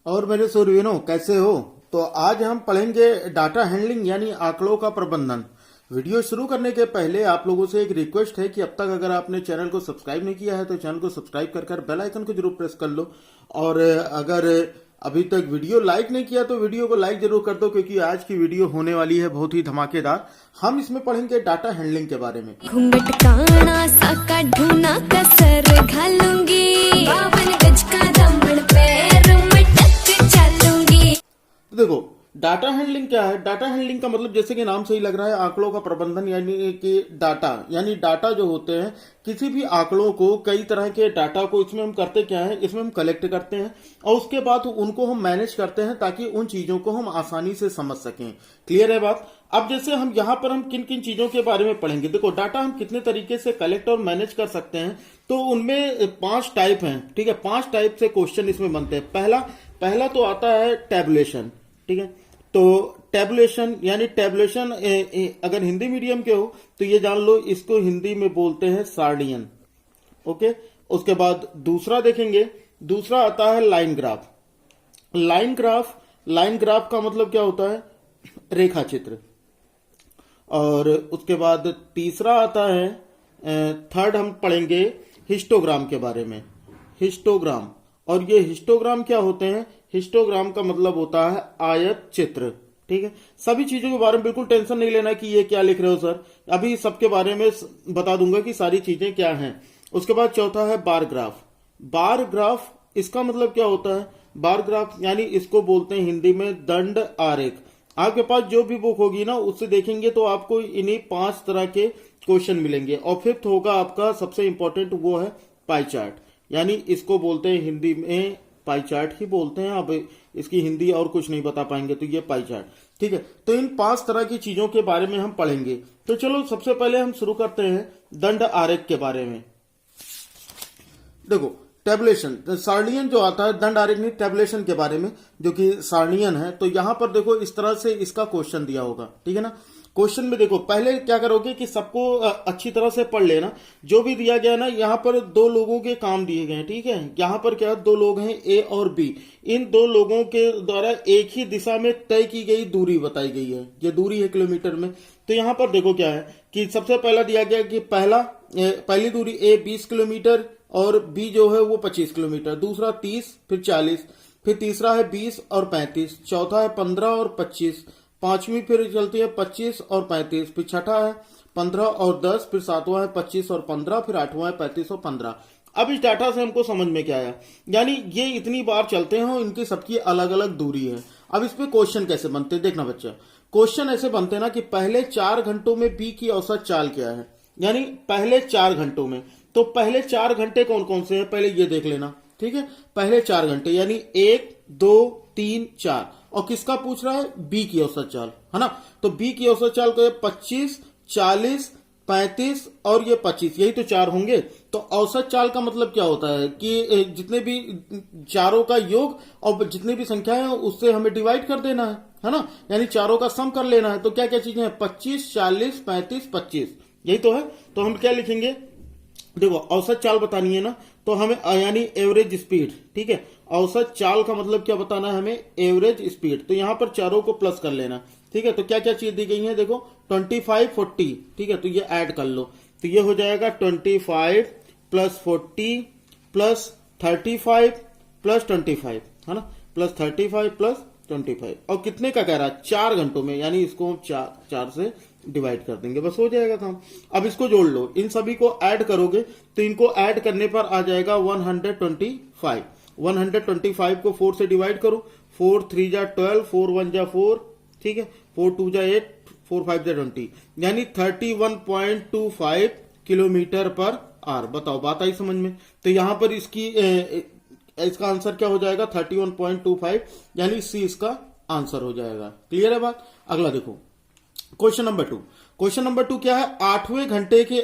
और मेरे सूर्यवीरों कैसे हो। तो आज हम पढ़ेंगे डाटा हैंडलिंग यानी आंकड़ों का प्रबंधन। वीडियो शुरू करने के पहले आप लोगों से एक रिक्वेस्ट है कि अब तक अगर आपने चैनल को सब्सक्राइब नहीं किया है तो चैनल को सब्सक्राइब कर बेल आइकन को जरूर प्रेस कर लो। और अगर अभी तक वीडियो लाइक नहीं किया तो वीडियो को लाइक जरूर कर दो, क्योंकि आज की वीडियो होने वाली है बहुत ही धमाकेदार। हम इसमें पढ़ेंगे डाटा हैंडलिंग के बारे में। घूंघट काना साका ढूना कसर घालूंगी, 52 गज का दामन पैर मटक चलूंगी। तो देखो डाटा हैंडलिंग क्या है। डाटा हैंडलिंग का मतलब जैसे कि नाम से ही लग रहा है आंकड़ों का प्रबंधन, यानी कि डाटा जो होते हैं, किसी भी आंकड़ों को, कई तरह के डाटा को इसमें हम करते क्या है, इसमें हम कलेक्ट करते हैं और उसके बाद उनको हम मैनेज करते हैं ताकि उन चीजों को हम आसानी से समझ सकें। क्लियर है बात। अब जैसे हम यहाँ पर हम किन किन चीजों के बारे में पढ़ेंगे। देखो डाटा हम कितने तरीके से कलेक्ट और मैनेज कर सकते हैं, तो उनमें 5 टाइप हैं। ठीक है, 5 टाइप से क्वेश्चन इसमें बनते हैं। पहला तो आता है टैबुलेशन। ठीक है, तो टैबुलेशन यानी टैबुलेशन अगर हिंदी मीडियम के हो तो ये जान लो, इसको हिंदी में बोलते हैं सार्डियन। ओके, उसके बाद दूसरा देखेंगे, दूसरा आता है लाइन ग्राफ। लाइन ग्राफ का मतलब क्या होता है, रेखा चित्र। और उसके बाद तीसरा आता है, थर्ड हम पढ़ेंगे हिस्टोग्राम के बारे में। हिस्टोग्राम, और ये हिस्टोग्राम क्या होते हैं, हिस्टोग्राम का मतलब होता है आयत चित्र। ठीक है, सभी चीजों के बारे में बिल्कुल टेंशन नहीं लेना कि ये क्या लिख रहे हो सर, अभी सबके बारे में बता दूंगा कि सारी चीजें क्या हैं। उसके बाद चौथा है बार ग्राफ। बार ग्राफ इसका मतलब क्या होता है, बार ग्राफ यानी इसको बोलते हैं हिंदी में दंड आरेख। आपके पास जो भी बुक होगी ना उससे देखेंगे तो आपको इन्हीं 5 तरह के क्वेश्चन मिलेंगे। और फिफ्थ होगा आपका सबसे इंपॉर्टेंट, वो है पाई चार्ट, यानी इसको बोलते हैं हिंदी में पाई चार्ट ही बोलते हैं। अब इसकी हिंदी और कुछ नहीं बता पाएंगे तो ये पाई चार्ट। ठीक है, तो इन 5 तरह की चीजों के बारे में हम पढ़ेंगे। तो चलो सबसे पहले हम शुरू करते हैं दंड आरेख के बारे में। देखो टेबुलेशन, सार्डियन जो आता है, दंड आरेख नहीं टेबुलेशन के बारे में, जो कि सार्डियन है। तो यहां पर देखो इस तरह से इसका क्वेश्चन दिया होगा। ठीक है ना, क्वेश्चन में देखो पहले क्या करोगे कि सबको अच्छी तरह से पढ़ लेना। जो भी दिया गया ना, यहाँ पर 2 लोगों के काम दिए गए हैं। ठीक है, यहाँ पर क्या 2 लोग हैं, ए और बी। इन 2 लोगों के द्वारा एक ही दिशा में तय की गई दूरी बताई गई है। ये दूरी है किलोमीटर में। तो यहाँ पर देखो क्या है कि सबसे पहला दिया गया कि पहली दूरी ए 20 किलोमीटर और बी जो है वो 25 किलोमीटर। दूसरा 30, फिर 40, फिर तीसरा है 20 और 35, चौथा है 15 और 25, पांचवी फिर चलती है 25 और 35, फिर छठा है 15 और 10, फिर सातवां है 25 और 15, फिर आठवां है 35 और 15। अब इस डाटा से हमको समझ में क्या आया, यानी ये इतनी बार चलते हैं और इनकी सबकी अलग अलग दूरी है। अब इस पे क्वेश्चन कैसे बनते हैं देखना बच्चा। क्वेश्चन ऐसे बनते हैं ना कि पहले 4 घंटों में बी की औसत चाल क्या है, यानी पहले 4 घंटों में। तो पहले 4 घंटे कौन कौन से हैं पहले ये देख लेना। ठीक है, पहले 4 घंटे यानी 1, 2, 3, 4। और किसका पूछ रहा है, बी की औसत चाल, है ना। तो बी की औसत चाल को 25, 40, 35 और ये 25, यही तो 4 होंगे। तो औसत चाल का मतलब क्या होता है कि जितने भी चारों का योग और जितनी भी संख्या है उससे हमें डिवाइड कर देना है ना, यानी चारों का सम कर लेना है। तो क्या क्या चीजें हैं, 25, 40, 35, 25, यही तो है। तो हम क्या लिखेंगे, देखो औसत चाल बतानी है ना, तो हमें यानी एवरेज स्पीड। ठीक है, औसत चाल का मतलब क्या बताना है हमें, एवरेज स्पीड। तो यहां पर चारों को प्लस कर लेना। ठीक है, तो क्या क्या चीज दी गई है देखो, 25, 40। ठीक है, तो ये ऐड कर लो, तो ये हो जाएगा 25 प्लस 40 प्लस 35 प्लस 25, है ना, प्लस 35 प्लस 25। और कितने का कह रहा है, 4 घंटों में, यानी इसको हम 4 से डिवाइड कर देंगे, बस हो जाएगा काम। अब इसको जोड़ लो, इन सभी को ऐड करोगे तो इनको ऐड करने पर आ जाएगा 125। 125 को 4 से डिवाइड करो, 4 3 जा 12, 4 1 जा 4, ठीक है, 4 2 जा 8, 4 5 जा 20, यानी 31.25 किलोमीटर पर आवर। बताओ बात आई समझ में। तो यहां पर इसका आंसर क्या हो जाएगा, 31.25, यानी सी इसका आंसर हो जाएगा। क्लियर है बात। अगला देखो क्वेश्चन नंबर 2। क्वेश्चन नंबर 2 क्या है, 8वें घंटे के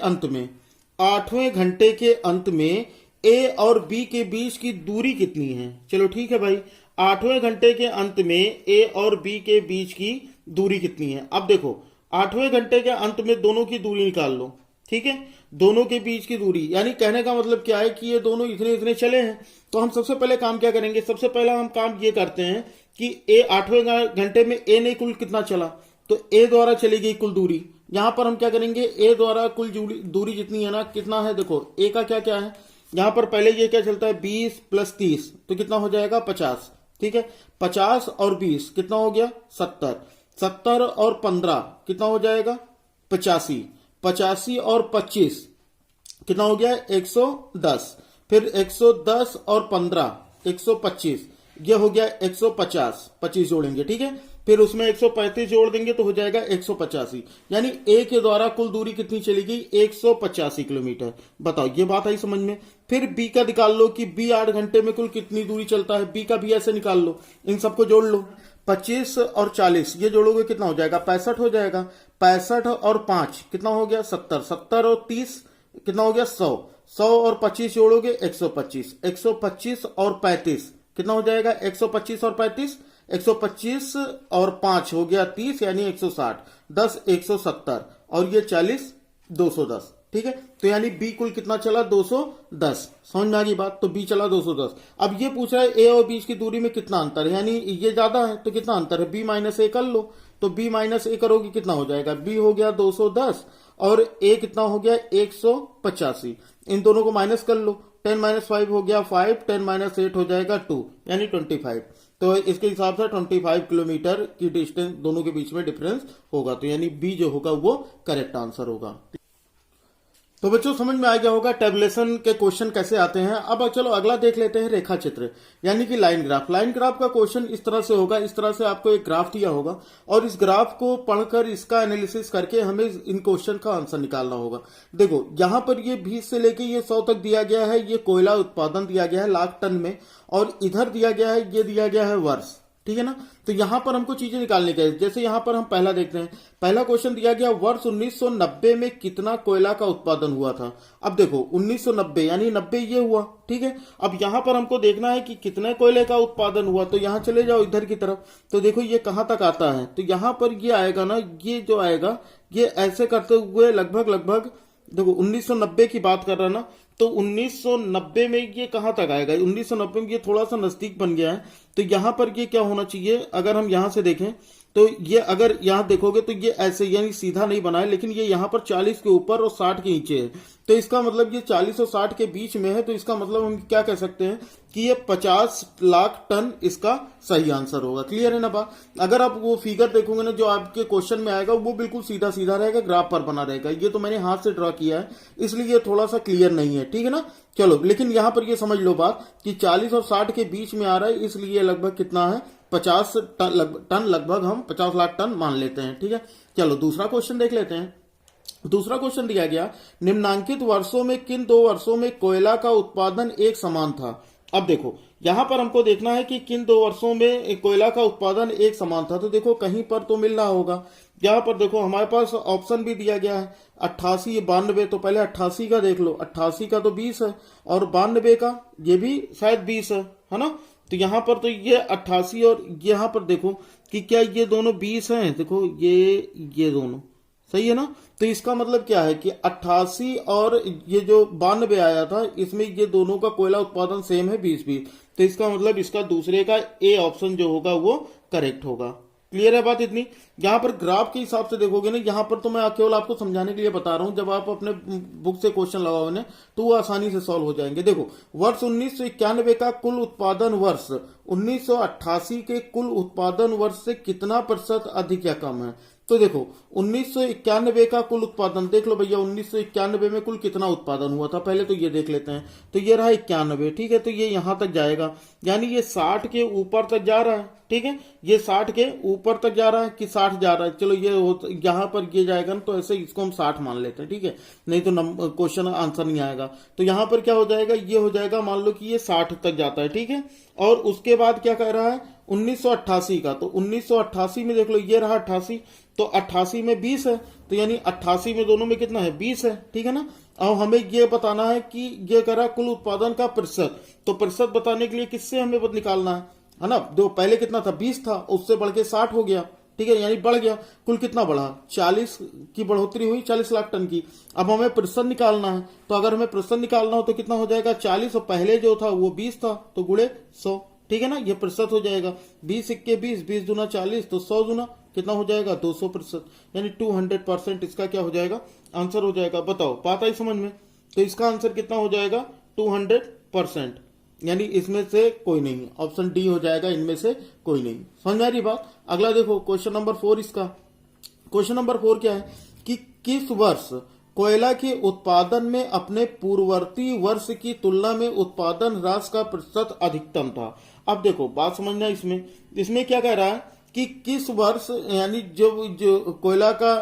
अंत में ए और बी के बीच की दूरी कितनी है। चलो ठीक है भाई, 8वें घंटे के अंत में ए और बी के बीच की दूरी कितनी है। अब देखो 8वें घंटे के अंत में दोनों की दूरी निकाल लो। ठीक है, दोनों के बीच की दूरी, यानी कहने का मतलब क्या है कि ये दोनों इतने इतने चले हैं। तो हम सबसे पहले काम क्या करेंगे, सबसे पहला हम काम ये करते हैं कि ए 8वें घंटे में ए ने कुल कितना चला, तो ए द्वारा चली गई कुल दूरी। यहां पर हम क्या करेंगे, ए द्वारा कुल दूरी जितनी है ना, कितना है, देखो ए का क्या क्या है, यहां पर पहले ये क्या चलता है 20 + 30 तो कितना हो जाएगा 50, ठीक है। 50 और 20 कितना हो गया 70, 70 और 15 कितना हो जाएगा 85, 85 और 25 कितना हो गया 110, फिर 110 और 15 125, ये हो गया 150, 25 जोड़ेंगे, ठीक है। फिर उसमें 135 जोड़ देंगे तो हो जाएगा 185, यानी ए के द्वारा कुल दूरी कितनी चली गई 185 किलोमीटर। बताओ ये बात आई समझ में। फिर बी का निकाल लो कि बी 8 घंटे में कुल कितनी दूरी चलता है, बी का भी ऐसे निकाल लो, इन सबको जोड़ लो। 25 और 40 ये जोड़ोगे कितना हो जाएगा 65 हो जाएगा, 65 और 5 कितना हो गया 70, 70 और 30 कितना हो गया 100, 100 और 25 जोड़ोगे 125, 125 और 35 कितना हो जाएगा 125 और 35, 125 और 5 हो गया 30 यानी 160, 10 170 और ये 40 210, ठीक है। तो यानी बी कुल कितना चला 210, समझ में आ गई बात। तो बी चला 210। अब ये पूछ रहा है ए और बी की दूरी में कितना अंतर है, यानी ये ज्यादा है तो कितना अंतर है, बी माइनस ए कर लो। तो बी माइनस ए करोगे कितना हो जाएगा, बी हो गया 210 और ए कितना हो गया 185, इन दोनों को माइनस कर लो, 10 - 5 हो गया 5, 10 - 8 हो जाएगा 2 यानी 25। तो इसके हिसाब से 25 किलोमीटर की डिस्टेंस दोनों के बीच में डिफरेंस होगा, तो यानी बी जो होगा वो करेक्ट आंसर होगा। तो बच्चों समझ में आ गया होगा टेबुलेशन के क्वेश्चन कैसे आते हैं। अब चलो अगला देख लेते हैं रेखा चित्र यानी कि लाइन ग्राफ। लाइन ग्राफ का क्वेश्चन इस तरह से होगा, इस तरह से आपको एक ग्राफ दिया होगा और इस ग्राफ को पढ़कर इसका एनालिसिस करके हमें इन क्वेश्चन का आंसर निकालना होगा। देखो यहां पर ये 20 से लेके ये 100 तक दिया गया है, ये कोयला उत्पादन दिया गया है लाख टन में, और इधर दिया गया है, ये दिया गया है वर्ष, ठीक है ना। तो यहां पर हमको चीजें निकालने का है। जैसे यहां पर हम पहला देखते हैं, पहला क्वेश्चन दिया गया वर्ष 1990 में कितना कोयला का उत्पादन हुआ था। अब देखो 1990 यानी 90 ये हुआ, ठीक है। अब यहां पर हमको देखना है कि कितने कोयले का उत्पादन हुआ, तो यहां चले जाओ इधर की तरफ, तो देखो ये कहां तक आता है, तो यहां पर ये आएगा ना, ये जो आएगा ये ऐसे करते हुए लगभग देखो 1990 की बात कर रहा ना, तो 1990 में ये कहां तक आएगा, 1990 में ये थोड़ा सा नजदीक बन गया है। तो यहां पर ये क्या होना चाहिए, अगर हम यहां से देखें तो ये अगर यहां देखोगे तो ये ऐसे यानी सीधा नहीं बना है, लेकिन ये यहां पर 40 के ऊपर और 60 के नीचे है, तो इसका मतलब ये 40 और 60 के बीच में है। तो इसका मतलब हम क्या कह सकते हैं कि ये 50 लाख टन इसका सही आंसर होगा। क्लियर है ना बात। अगर आप वो फिगर देखोगे ना जो आपके क्वेश्चन में आएगा वो बिल्कुल सीधा सीधा रहेगा, ग्राफ पर बना रहेगा। ये तो मैंने हाथ से ड्रॉ किया है इसलिए ये थोड़ा सा क्लियर नहीं है, ठीक है ना। चलो लेकिन यहां पर ये समझ लो बात कि 40 और 60 के बीच में आ रहा है, इसलिए लगभग कितना है 50 टन, लगभग हम 50 लाख टन मान लेते हैं, ठीक है। चलो दूसरा क्वेश्चन देख लेते हैं। दूसरा क्वेश्चन दिया गया निम्नांकित वर्षों में किन 2 वर्षों में कोयला का उत्पादन एक समान था। अब देखो यहां पर हमको देखना है कि किन 2 वर्षों में कोयला का उत्पादन एक समान था। तो देखो कहीं पर तो मिल रहा होगा, यहां पर देखो हमारे पास ऑप्शन भी दिया गया है 88 92। तो पहले 88 का देख लो, 88 का तो 20 है और 92 का ये भी शायद 20 है ना। तो यहां पर तो ये 88 और यहां पर देखो कि क्या ये दोनों 20 हैं, देखो ये दोनों सही है ना। तो इसका मतलब क्या है कि 88 और ये जो 92 आया था इसमें ये दोनों का कोयला उत्पादन सेम है 20-20। तो इसका मतलब इसका दूसरे का ए ऑप्शन जो होगा वो करेक्ट होगा। क्लियर है बात इतनी। यहाँ पर ग्राफ के हिसाब से देखोगे ना, यहाँ पर तो मैं केवल आपको समझाने के लिए बता रहा हूं, जब आप अपने बुक से क्वेश्चन लगाओगे ना तो वो आसानी से सॉल्व हो जाएंगे। देखो वर्ष 1991 का कुल उत्पादन वर्ष 1988 के कुल उत्पादन वर्ष से कितना % अधिक या कम है। तो देखो 1991 का कुल उत्पादन देख लो भैया, 1991 में कुल कितना उत्पादन हुआ था पहले तो ये देख लेते हैं। तो ये रहा 91, ठीक है। तो ये यहां तक जाएगा यानी ये 60 के ऊपर तक जा रहा है, ठीक है। ये 60 के ऊपर तक जा रहा है कि 60 जा रहा है, चलो ये यहां पर ये जाएगा ना, तो ऐसे इसको हम 60 मान लेते हैं, ठीक है। नहीं तो क्वेश्चन आंसर नहीं आएगा। तो यहां पर क्या हो जाएगा, ये हो जाएगा मान लो कि ये 60 तक जाता है, ठीक है। और उसके बाद क्या कह रहा है 1988 का, तो 1988 में देख लो ये रहा 88, तो 88 में 20 है, तो यानी 88 में दोनों में कितना है 20 है, ठीक है ना। अब हमें ये बताना है कि ये कह रहा कुल उत्पादन का %, तो % बताने के लिए किससे हमें निकालना है ना। जो पहले कितना था 20 था, उससे बढ़ के 60 हो गया, ठीक है, यानी बढ़ गया। कुल कितना बढ़ा, 40 की बढ़ोतरी हुई, 40 लाख टन की। अब हमें प्रतिशत निकालना है, तो अगर हमें प्रतिशत निकालना हो तो कितना हो जाएगा, 40 और पहले जो था वो 20 था, तो गुणे 100, ठीक है ना, ये प्रतिशत हो जाएगा। 20 इक्के 20, 20 दूना 40, तो 100 दूना कितना हो जाएगा, 200%, यानी 200% इसका क्या हो जाएगा, आंसर हो जाएगा। बताओ, बात आई समझ में? तो इसका आंसर कितना हो जाएगा, 200%, यानी इसमें से कोई नहीं, ऑप्शन डी हो जाएगा, इनमें से कोई नहीं। समझ में आ रही बात? अगला देखो क्वेश्चन नंबर 4 इसका। क्वेश्चन नंबर 4 क्या है कि किस वर्ष कोयला के उत्पादन में अपने पूर्ववर्ती वर्ष की तुलना में उत्पादन ह्रास का प्रतिशत अधिकतम था। अब देखो बात समझना, इसमें क्या कह रहा है कि किस वर्ष, यानी जो कोयला का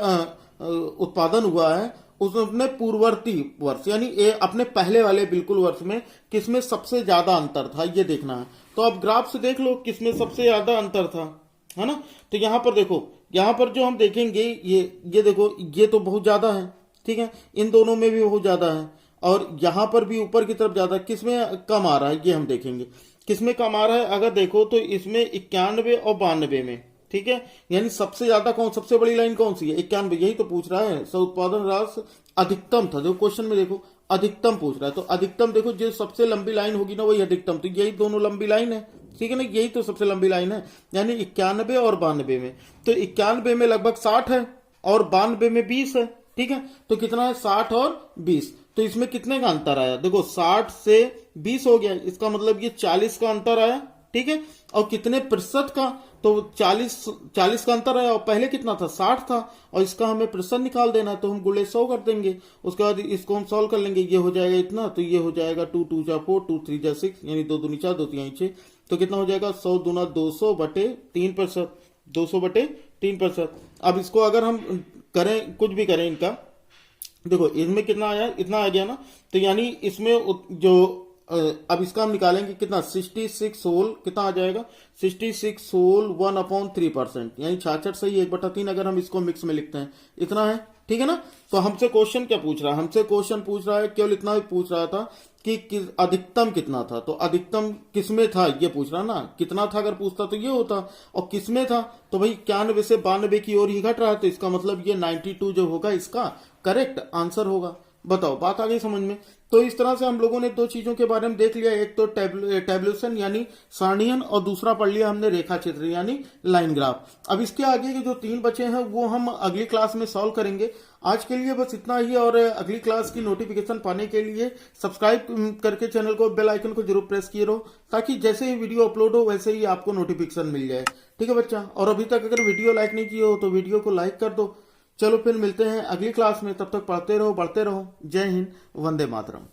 उत्पादन हुआ है उसमें अपने पूर्ववर्ती वर्ष, यानी अपने पहले वाले बिल्कुल वर्ष में किसमें सबसे ज्यादा अंतर था, ये देखना है। तो अब ग्राफ से देख लो किसमें सबसे ज्यादा अंतर था, है ना। तो यहां पर देखो, यहां पर जो हम देखेंगे ये देखो, ये तो बहुत ज्यादा है, ठीक है, इन दोनों में भी बहुत ज्यादा है, और यहां पर भी ऊपर की तरफ ज्यादा। किसमें कम आ रहा है ये हम देखेंगे, किसमें कम आ रहा है। अगर देखो तो इसमें 91 और 92 में, ठीक है, यानी सबसे ज्यादा सबसे बड़ी लाइन कौन सी है, 91, यही तो पूछ रहा है। उत्पादन ह्रास अधिकतम था, जो क्वेश्चन में देखो अधिकतम पूछ रहा है, तो अधिकतम देखो जो सबसे लंबी लाइन होगी ना वही अधिकतम, तो यही दोनों लंबी लाइन है, ठीक है ना, यही तो सबसे लंबी लाइन है, यानी 91 और 92 में। तो 91 में लगभग 60 है और 92 में 20 है, ठीक है, तो कितना है, 60 और 20। तो इसमें कितने का अंतर आया, देखो 60 से 20 हो गया, इसका मतलब ये 40 का अंतर आया, ठीक है। और कितने प्रतिशत का, तो 40 का अंतर आया, और पहले कितना था, 60 था, और इसका हमें प्रतिशत निकाल देना है, तो हम गुणे 100 कर देंगे। उसके बाद इसको हम सॉल्व कर लेंगे, ये हो जाएगा इतना, तो ये हो जाएगा 2 2 जा 4, 2 3 जा 6, यानी 2 दूनी 4, 2 3 6, तो कितना हो जाएगा, 100 दूना 200 बटे 3%, 200 बटे 3%। अब इसको अगर हम करें, कुछ भी करें इनका, देखो इसमें कितना आया, इतना आ गया ना, तो यानी इसमें जो अब इसका हम निकालेंगे कितना, 66 होल कितना आ जाएगा, 66 होल 1/3%, यानी 66 सही 1/3, अगर हम इसको मिक्स में लिखते हैं इतना है, ठीक है ना। तो हमसे क्वेश्चन क्या पूछ रहा है, हमसे क्वेश्चन पूछ रहा है, केवल इतना ही पूछ रहा था कि अधिकतम कितना था, तो अधिकतम किसमें था ये पूछ रहा ना, कितना था अगर पूछता तो ये होता, और किसमें था, तो भाई 91 से 92 की ओर ही घट रहा है, तो इसका मतलब ये 92 जो होगा इसका करेक्ट आंसर होगा। बताओ, बात आ गई समझ में? तो इस तरह से हम लोगों ने दो चीजों के बारे में देख लिया, एक तो टेबुलेशन यानी सारणीयन, और दूसरा पढ़ लिया हमने रेखा चित्र यानी लाइन ग्राफ। अब इसके आगे के जो 3 बचे हैं वो हम अगली क्लास में सॉल्व करेंगे। आज के लिए बस इतना ही, और अगली क्लास की नोटिफिकेशन पाने के लिए सब्सक्राइब करके चैनल को, बेल आइकन को जरूर प्रेस किए रहो, ताकि जैसे ही वीडियो अपलोड हो वैसे ही आपको नोटिफिकेशन मिल जाए, ठीक है बच्चा। और अभी तक अगर वीडियो लाइक नहीं किए हो तो वीडियो को लाइक कर दो। चलो फिर मिलते हैं अगली क्लास में, तब तक पढ़ते रहो, बढ़ते रहो। जय हिंद, वंदे मातरम।